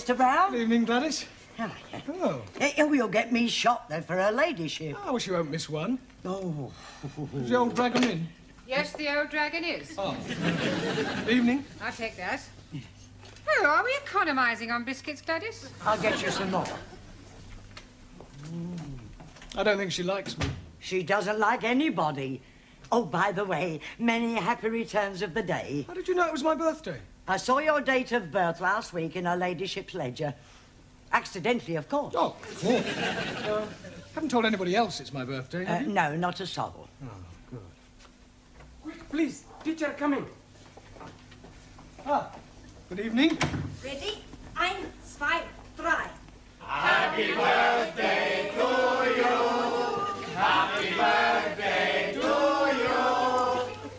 Mr. Brown. Good evening, Gladys. Oh. You'll get me shot, though, for her ladyship. I wish you won't miss one. Oh. Is the old dragon in? Yes, the old dragon is. Oh. Evening. I'll take that. Oh, are we economising on biscuits, Gladys? I'll get you some more. I don't think she likes me. She doesn't like anybody. Oh, by the way, many happy returns of the day. How did you know it was my birthday? I saw your date of birth last week in her ladyship's ledger. Accidentally, of course. Oh, of course. Haven't told anybody else it's my birthday, have you? No, not a soul. Oh, good. Quick, please. Teacher coming. Ah, good evening. Ready? 1, 2, 3. Happy birthday to you. Happy birthday to you.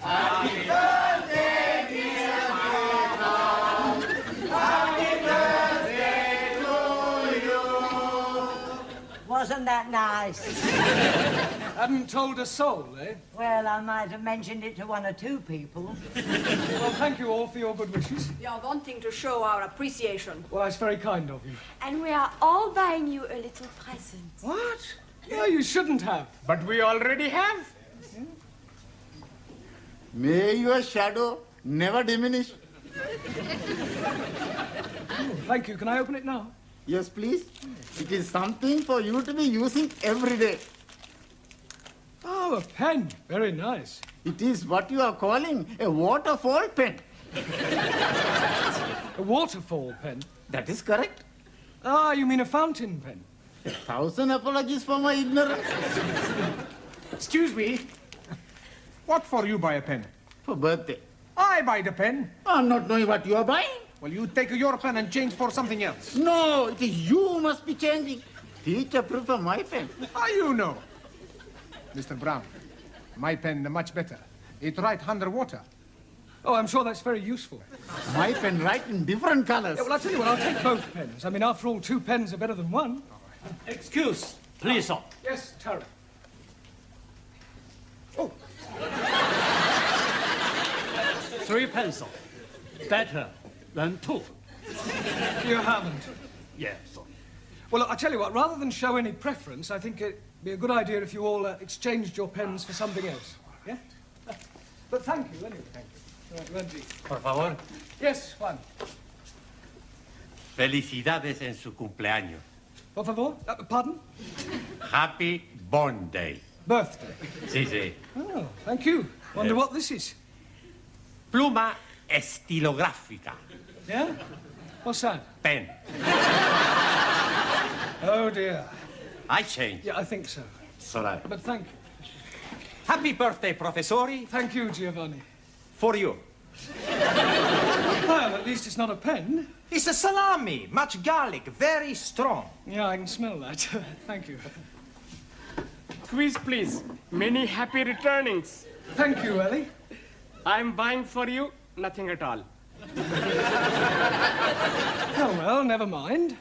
Happy birthday, dear Madam. Happy birthday to you. Wasn't that nice? Hadn't told a soul, eh? Well, I might have mentioned it to 1 or 2 people. Well, thank you all for your good wishes. We are wanting to show our appreciation. Well, that's very kind of you. And we are all buying you a little present. What? No, you shouldn't have. But we already have. May your shadow never diminish. Oh, thank you. Can I open it now? Yes, please. It is something for you to be using every day. Oh, a pen. Very nice. It is what you are calling a waterfall pen. A waterfall pen? That is correct. Ah, you mean a fountain pen? 1,000 apologies for my ignorance. Excuse me. What for you buy a pen? For birthday. I buy the pen. I'm not knowing what you are buying. Well, you take your pen and change for something else. No, it is you who must be changing. Teacher prefer my pen. How you know? Mr. Brown, my pen much better. It write underwater. Oh, I'm sure that's very useful. My pen write in different colors. Yeah, well, I'll tell you what, I'll take both pens. I mean, after all, 2 pens are better than 1. Excuse, please, sir. Yes, Tara. Oh. 3 pencils. Better than 2. You haven't. Yes, sir. Well, I'll tell you what, rather than show any preference, I think it'd be a good idea if you all exchanged your pens for something else. Yeah? But thank you, anyway. Thank you. Right, Randy. Por favor. Yes, Juan. Felicidades en su cumpleaños. Por favor? Pardon? Happy Born Day. Birthday. Sí, sí. Oh, thank you. Wonder what this is. Pluma estilográfica. Yeah? What's that? Pen. Oh, dear. I change. Yeah, I think so. Sorry. But thank you. Happy birthday, professori. Thank you, Giovanni. For you. Well, at least it's not a pen. It's a salami, much garlic, very strong. Yeah, I can smell that. Thank you. Quiz, please. Many happy returnings. Thank you, Ellie. I'm buying for you nothing at all. Oh, well, never mind.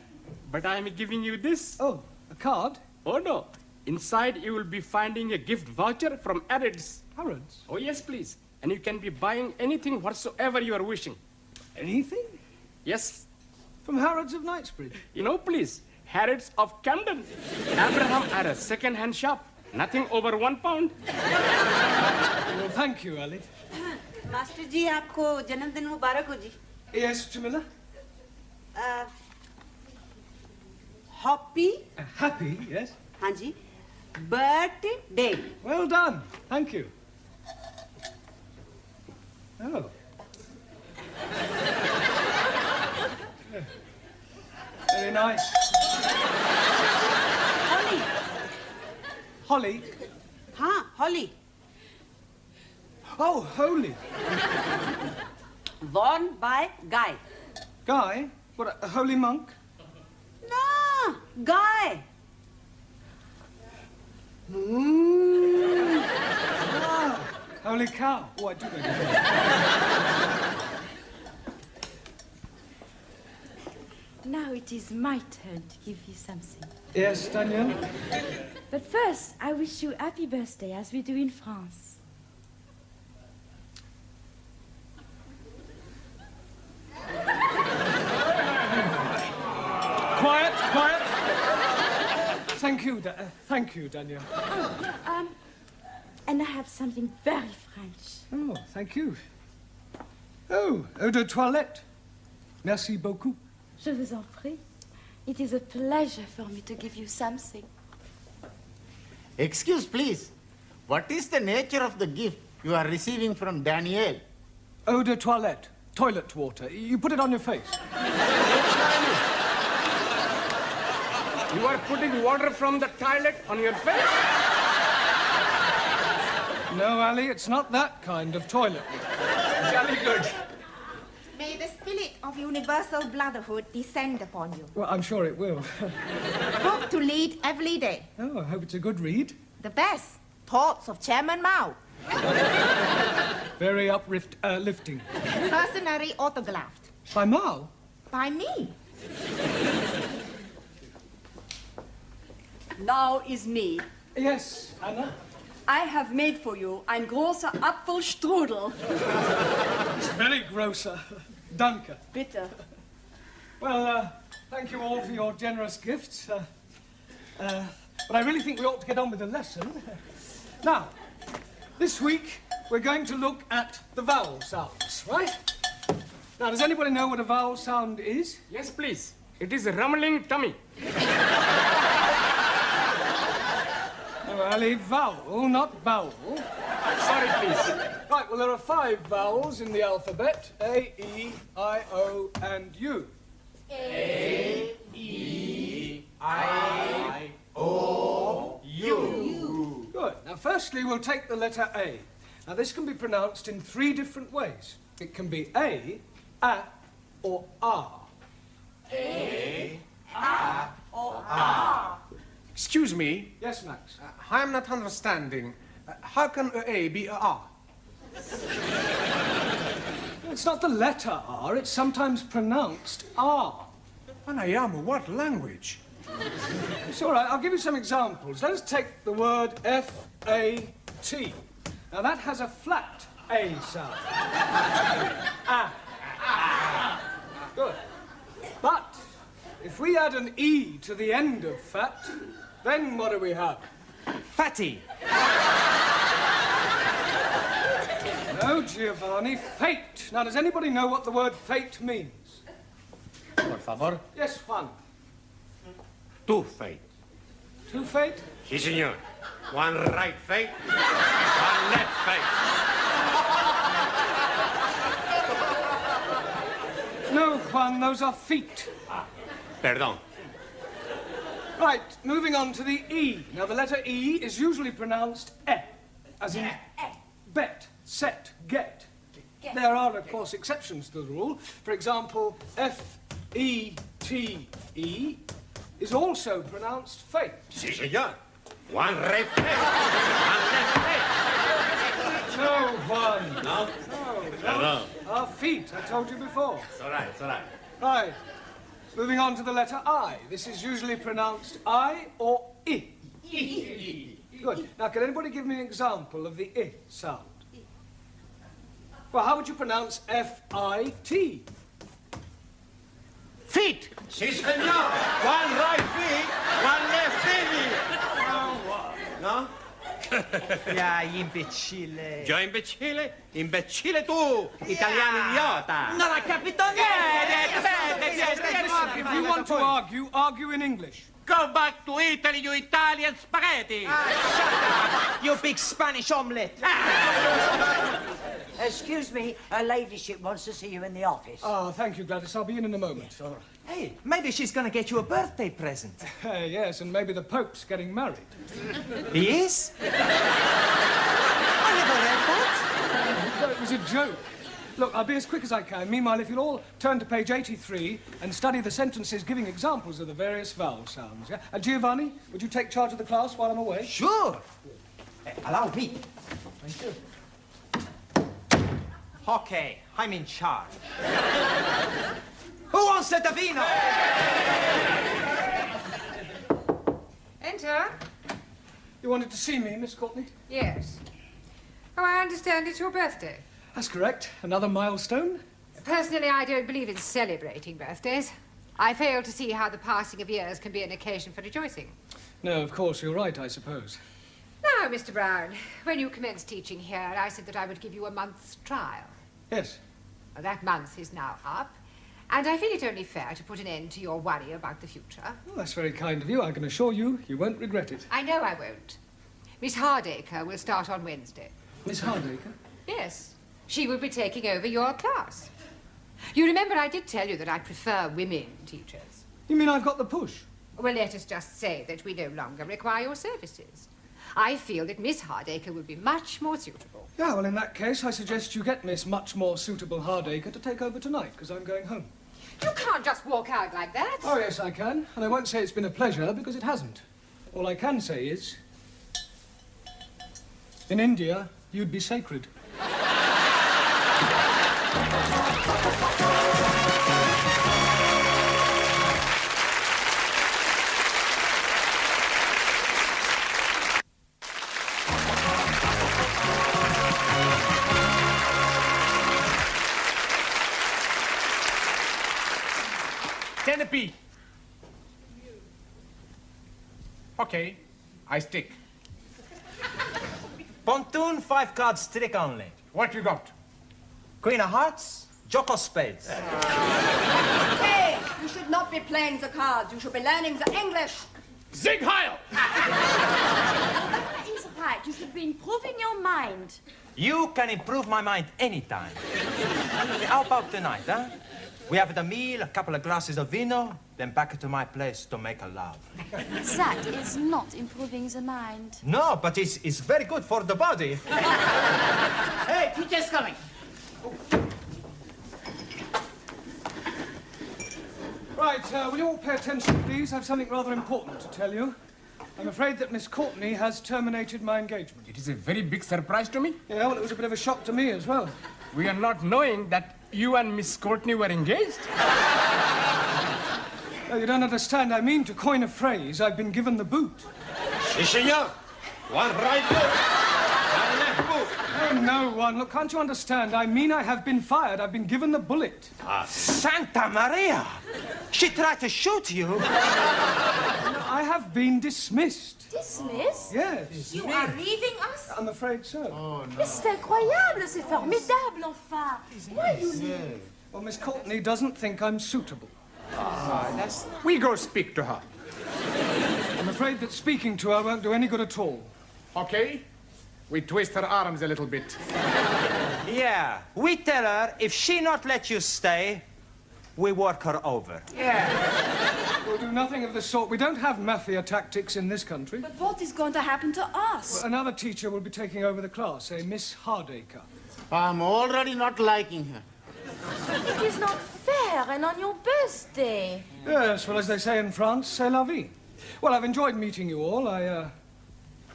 But I'm giving you this. Oh, a card? Oh, no. Inside, you will be finding a gift voucher from Harrods. Harrods? Oh, yes, please. And you can be buying anything whatsoever you are wishing. Anything? Yes. From Harrods of Knightsbridge? You know, please. Harrods of Camden. Abraham had a second-hand shop. Nothing over £1. Well, thank you, Ellie. Master ji आपको जन्मदिन मुबारक हो जी. Yes, Jamila? Happy. Happy, yes. हाँ जी. Birthday. Well done. Thank you. Oh. Very nice. Holly. Holly? हाँ, Holly. Oh, holy. Worn by Guy. Guy? What, a holy monk? No, Guy. Ah, holy cow. Oh, I do know. Now it is my turn to give you something. Yes, Daniel? But first, I wish you happy birthday, as we do in France. thank you, Daniel. And I have something very French. Oh, thank you. Oh, eau de toilette. Merci beaucoup. Je vous en prie. It is a pleasure for me to give you something. Excuse, please. What is the nature of the gift you are receiving from Daniel? Eau de toilette. Toilet water. You put it on your face. You are putting water from the toilet on your face? No, Ali, it's not that kind of toilet. Jolly good. May the spirit of universal brotherhood descend upon you. Well, I'm sure it will. Book to read every day. Oh, I hope it's a good read. The best. Thoughts of Chairman Mao. Very uplifting. Personally autographed. By Mao? By me. Now is me. Yes, Anna? I have made for you ein großer Apfelstrudel. It's very grosser. Danke. Bitte. Well, thank you all for your generous gifts. But I really think we ought to get on with the lesson. Now, this week we're going to look at the vowel sounds, right? Now, does anybody know what a vowel sound is? Yes, please. It is a rumbling tummy. Oh, Ali, vowel, not bowel. Sorry, please. Right, well, there are 5 vowels in the alphabet. A, E, I, O, and U. A, E, I, O, U. Good. Now, firstly, we'll take the letter A. Now, this can be pronounced in 3 different ways. It can be A, or R. A, or R. Excuse me. Yes, Max? I'm not understanding. How can A be a R? It's not the letter R, it's sometimes pronounced R. Anayama, what language? It's all right, I'll give you some examples. Let us take the word F-A-T. Now, that has a flat A sound. Good. But if we add an E to the end of fat, then what do we have? Fatty. No, Giovanni, fate. Now, does anybody know what the word fate means? Por favor. Yes, Juan. Two fate. 2 fate? Si, senor. One right fate, one left fate. No, Juan, those are feet. Perdón. Right, moving on to the E. Now, the letter E is usually pronounced E, as in bet, set, get. There are, of course, exceptions to the rule. For example, F-E-T-E is also pronounced fate. Si, senor. One right fate, one left fate. No, Juan. No? Perdón. Our feet, I told you before. It's all right, it's all right. Right. Moving on to the letter I. This is usually pronounced I or I. Good. Now, can anybody give me an example of the I sound? Well, how would you pronounce F-I-T? Feet. Si, senor. One right feet, one left feet. No? Ya, imbecille. Yo imbecille? Imbecille tu, italiano idiota. Non ha capito niente! If you want to argue, argue in English. Go back to Italy, you Italian spaghetti. You big Spanish omelette. Excuse me, her ladyship wants to see you in the office. Oh, thank you, Gladys. I'll be in a moment. All right. Hey, maybe she's gonna get you a birthday present. Yes, and maybe the Pope's getting married. He is? I never read that. No, it was a joke. Look, I'll be as quick as I can. Meanwhile, if you'll all turn to page 83 and study the sentences giving examples of the various vowel sounds, yeah? And Giovanni, would you take charge of the class while I'm away? Sure. Allow me. Thank you. Okay, I'm in charge. Who wants a vino? Enter. You wanted to see me, Miss Courtney? Yes. Oh, I understand it's your birthday. That's correct. Another milestone? Personally, I don't believe in celebrating birthdays. I fail to see how the passing of years can be an occasion for rejoicing. No, of course, you're right, I suppose. Now, Mr. Brown, when you commenced teaching here, I said that I would give you a month's trial. Yes. Well, that month is now up, and I feel it only fair to put an end to your worry about the future. Well, that's very kind of you. I can assure you, you won't regret it. I know I won't. Miss Hardacre will start on Wednesday. Miss Hardacre? Yes. She will be taking over your class. You remember I did tell you that I prefer women teachers. You mean I've got the push? Well, let us just say that we no longer require your services. I feel that Miss Hardacre will be much more suitable. Yeah, well, in that case, I suggest you get Miss Much More Suitable Hardacre to take over tonight, because I'm going home. You can't just walk out like that. Oh, yes, I can. And I won't say it's been a pleasure, because it hasn't. All I can say is, in India, you'd be sacred. Centipede. Okay, I stick. Pontoon, 5 cards trick only. What you got? Queen of hearts, Jock of spades. Hey, you should not be playing the cards. You should be learning the English. Sieg Heil! That is right. You should be improving your mind. You can improve my mind anytime. How about tonight, huh? We have the meal, a couple of glasses of vino, then back to my place to make a love. That is not improving the mind. No, but it's very good for the body. Hey, teacher's coming. Right, will you all pay attention, please? I have something rather important to tell you. I'm afraid that Miss Courtney has terminated my engagement. It is a very big surprise to me. Yeah, well, it was a bit of a shock to me as well. We are not knowing that you and Miss Courtney were engaged. Oh, you don't understand. I mean, to coin a phrase, I've been given the boot. Si, senor. One right boot, one left boot. Oh, no one. Look, can't you understand? I mean, I have been fired. I've been given the bullet. Santa Maria! She tried to shoot you. I have been dismissed. Dismissed? Yes. You are leaving us? I'm afraid so. Mais c'est incroyable, c'est formidable, enfin. Why you leave? Well, Miss Courtney doesn't think I'm suitable. We go speak to her. I'm afraid that speaking to her won't do any good at all. Okay? We twist her arms a little bit. Yeah, we tell her if she not let you stay, we work her over. We'll do nothing of the sort. We don't have mafia tactics in this country. But what is going to happen to us? Another teacher will be taking over the class, a Miss Hardacre. I'm already not liking her. It is not fair, and on your birthday. Yes, well, as they say in France, c'est la vie. Well, I've enjoyed meeting you all. I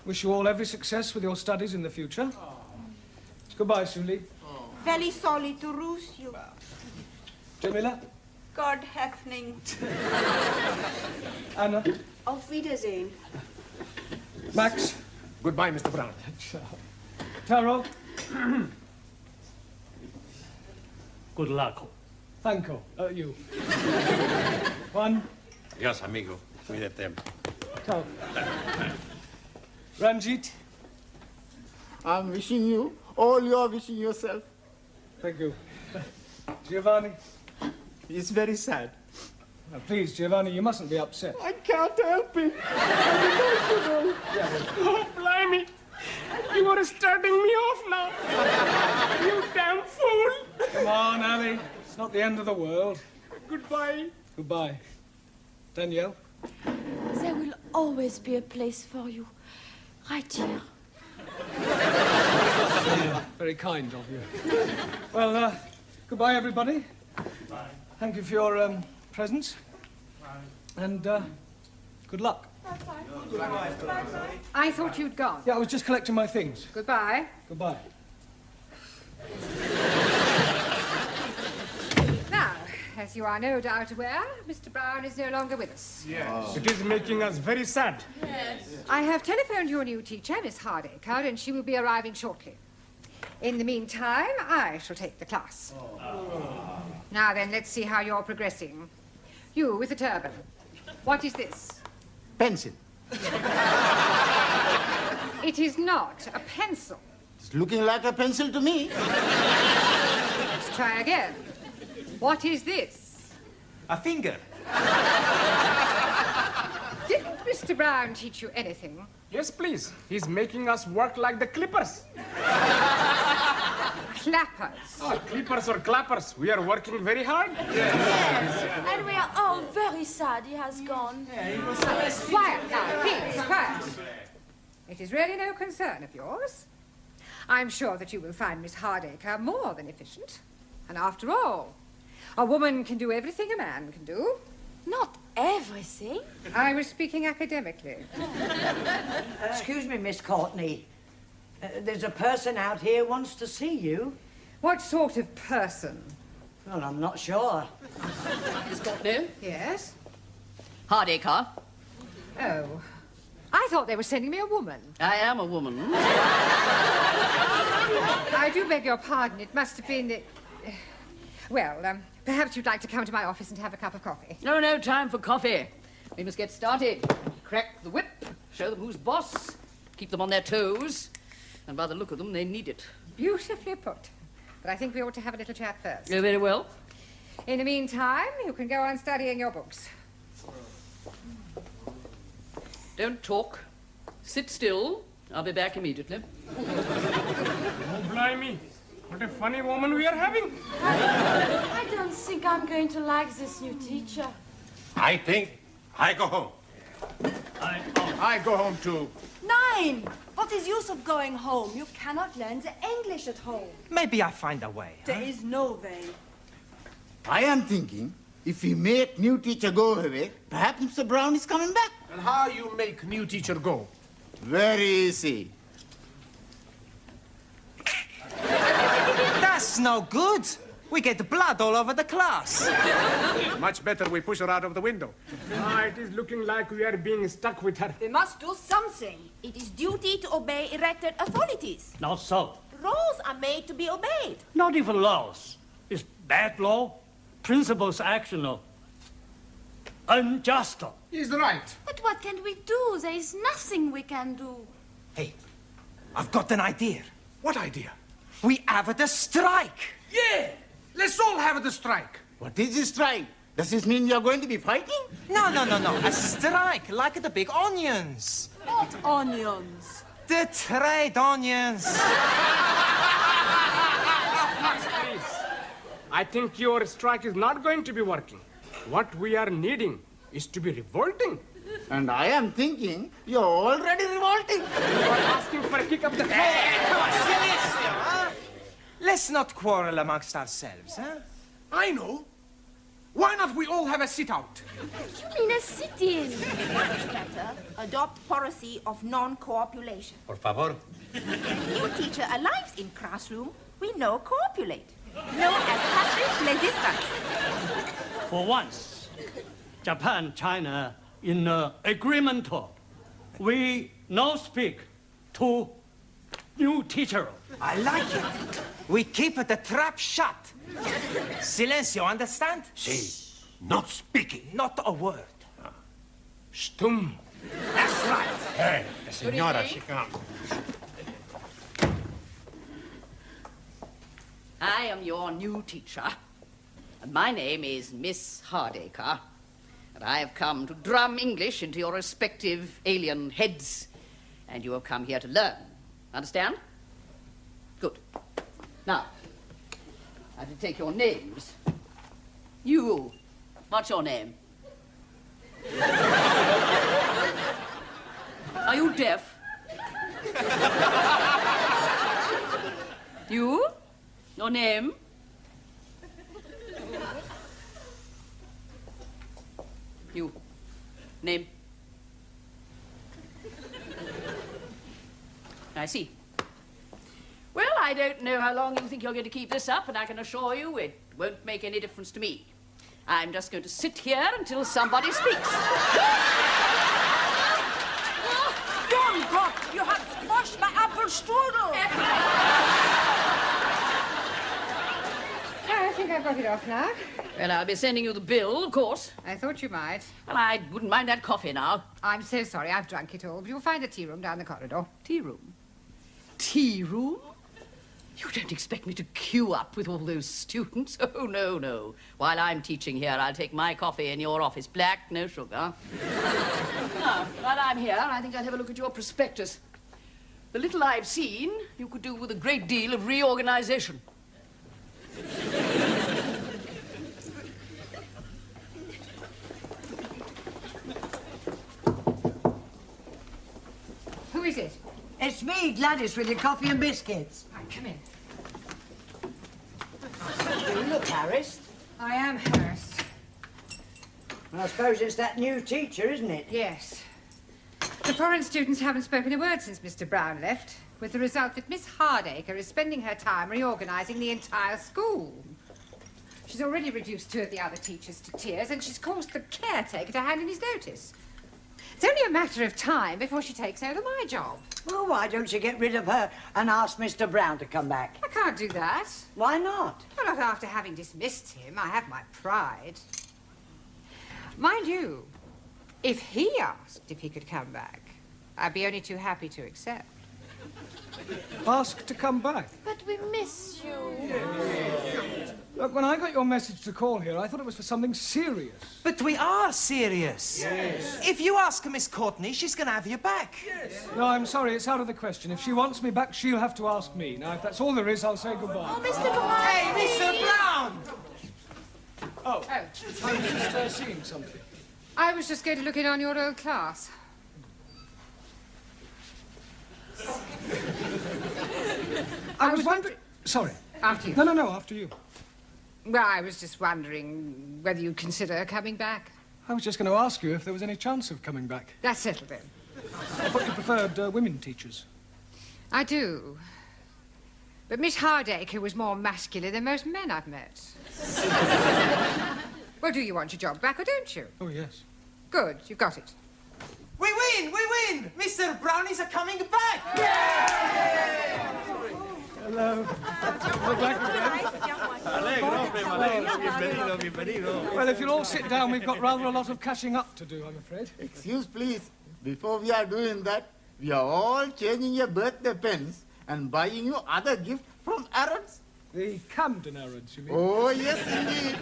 wish you all every success with your studies in the future. Goodbye, Sully. Very sorry to lose you. Jamila? God hefning. Anna? Auf Wiedersehen. Max? Goodbye, Mr. Brown. Taro? Good luck. Thanko. You. Juan? Yes, amigo. Cuídate. Ciao. Ranjit? I'm wishing you all you're wishing yourself. Thank you. Giovanni? It's very sad. Now, please, Giovanni, you mustn't be upset. I can't help it. I'm emotional. Oh, blimey. You are starting me off now. You damn fool. Come on, Ali. It's not the end of the world. Goodbye. Goodbye. Danielle? There will always be a place for you. Right here. Very kind of you. Well, goodbye, everybody. Bye. Thank you for your presence. And good luck. I thought you'd gone. Yeah, I was just collecting my things. Goodbye. Goodbye. Now, as you are no doubt aware, Mr. Brown is no longer with us. Yes. It is making us very sad. I have telephoned your new teacher, Miss Hardacre, and she will be arriving shortly. In the meantime, I shall take the class. Now then, let's see how you're progressing. You with the turban. What is this? Pencil. It is not a pencil. It's looking like a pencil to me. Let's try again. What is this? A finger. Didn't Mr. Brown teach you anything? Yes, please. He's making us work like the clippers. Clappers. Oh, clippers or clappers. We are working very hard. And we are all very sad he has gone. Quiet now, please, quiet. It is really no concern of yours. I'm sure that you will find Miss Hardacre more than efficient. And after all, a woman can do everything a man can do. Not everything. I was speaking academically. Excuse me, Miss Courtney. There's a person out here who wants to see you. What sort of person? Well, I'm not sure. Miss Courtney? Yes? Hardacre. Oh. I thought they were sending me a woman. I am a woman. I do beg your pardon. It must have been... Well, perhaps you'd like to come to my office and have a cup of coffee. No time for coffee. We must get started. Crack the whip, show them who's boss, keep them on their toes, and by the look of them, they need it. Beautifully put. But I think we ought to have a little chat first. Oh, very well. In the meantime, you can go on studying your books. Don't talk. Sit still. I'll be back immediately. Oh, blimey. What a funny woman we are having. I don't think I'm going to like this new teacher. I think I go home. I go home too. Nein! What is use of going home? You cannot learn the English at home. Maybe I find a way. There is no way. I am thinking, if we make new teacher go away, perhaps Mr. Brown is coming back. And how you make new teacher go? Very easy. That's no good. We get blood all over the class. Much better we push her out of the window. It is looking like we are being stuck with her. We must do something. It is duty to obey elected authorities. Not so. Rules are made to be obeyed. Not even laws. It's bad law. Principles actional. Unjust. He's right. But what can we do? There is nothing we can do. Hey, I've got an idea. What idea? We have the strike. Yeah! Let's all have the strike. What is this strike? Does this mean you're going to be fighting? No. A strike, like the big onions. What onions? The trade onions. Please. I think your strike is not going to be working. What we are needing is to be revolting. And I am thinking you're already revolting. You are asking for a kick up the floor. Come on, Silencio, huh? Let's not quarrel amongst ourselves, huh? I know. Why not we all have a sit-out? You mean a sit-in? Much better. Adopt policy of non-copulation. Por favor. New teacher arrives in classroom, we no copulate. Known as passive resistance. For once, Japan, China, in agreement, we no speak to new teacher. I like it. We keep the trap shut. Silencio, understand? Si. Not speaking. Not a word. Stum. That's right. Hey, the senora, she comes. I am your new teacher, and my name is Miss Hardacre, and I have come to drum English into your respective alien heads, and you have come here to learn. Understand? Good. Now, I have to take your names. You, what's your name? Are you deaf? You? Your name? You. Name? I see. Well, I don't know how long you think you're going to keep this up, and I can assure you it won't make any difference to me. I'm just going to sit here until somebody speaks. Don Gott, you have squashed my apple strudel. I think I've got it off now. Well, I'll be sending you the bill, of course. I thought you might. Well, I wouldn't mind that coffee now. I'm so sorry, I've drunk it all. But you'll find a tea room down the corridor. Tea room? Tea room? You don't expect me to queue up with all those students? Oh, no, no. While I'm teaching here, I'll take my coffee in your office. Black, no sugar. Now, while I'm here, I think I'll have a look at your prospectus. The little I've seen, you could do with a great deal of reorganization. Who is it? It's me, Gladys, with your coffee and biscuits. Right, come in. You look harassed. I am harassed. I suppose it's that new teacher, isn't it? Yes. The foreign students haven't spoken a word since Mr. Brown left, with the result that Miss Hardacre is spending her time reorganising the entire school. She's already reduced 2 of the other teachers to tears, and she's caused the caretaker to hand in his notice. It's only a matter of time before she takes over my job. Well, why don't you get rid of her and ask Mr. Brown to come back? I can't do that. Why not? Well, not after having dismissed him. I have my pride. Mind you, if he asked if he could come back, I'd be only too happy to accept. Ask to come back. But we miss you. Look, when I got your message to call here, I thought it was for something serious. But we are serious. Yes. If you ask Miss Courtney, she's going to have you back. Yes. No, I'm sorry, it's out of the question. If she wants me back, she'll have to ask me. Now, if that's all there is, I'll say goodbye. Oh, Mr. Brown! Hey, Mr. Brown! Oh, I was just seeing something. I was just going to look in on your old class. I was wondering... Sorry. After you. No, after you. Well, I was just wondering whether you'd consider coming back. I was just going to ask you if there was any chance of coming back. That's settled then. I thought you preferred women teachers. I do. But Miss Hardacre was more masculine than most men I've met. Well, do you want your job back or don't you? Oh, yes. Good, you've got it. We win! We win! Mr. Brownies are coming back! Hello. We're back again. Well, if you'll all sit down, we've got rather a lot of catching up to do, I'm afraid. Excuse, please. Before we are doing that, we are all changing your birthday pens and buying you other gifts from Arabs. The Camden Arabs, you mean? Oh, yes, indeed.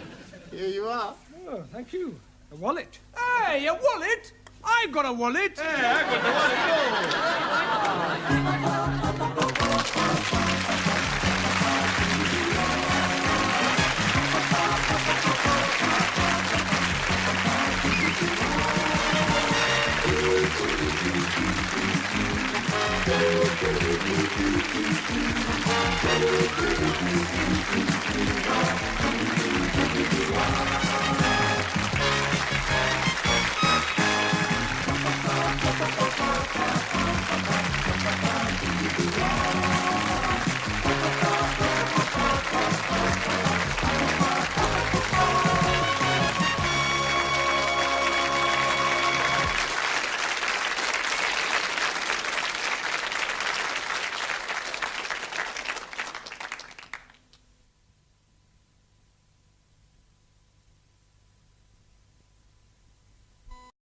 Here you are. Oh, thank you. A wallet. Hey, a wallet? I've got a wallet. Hey, I've got the wallet, too. Wow.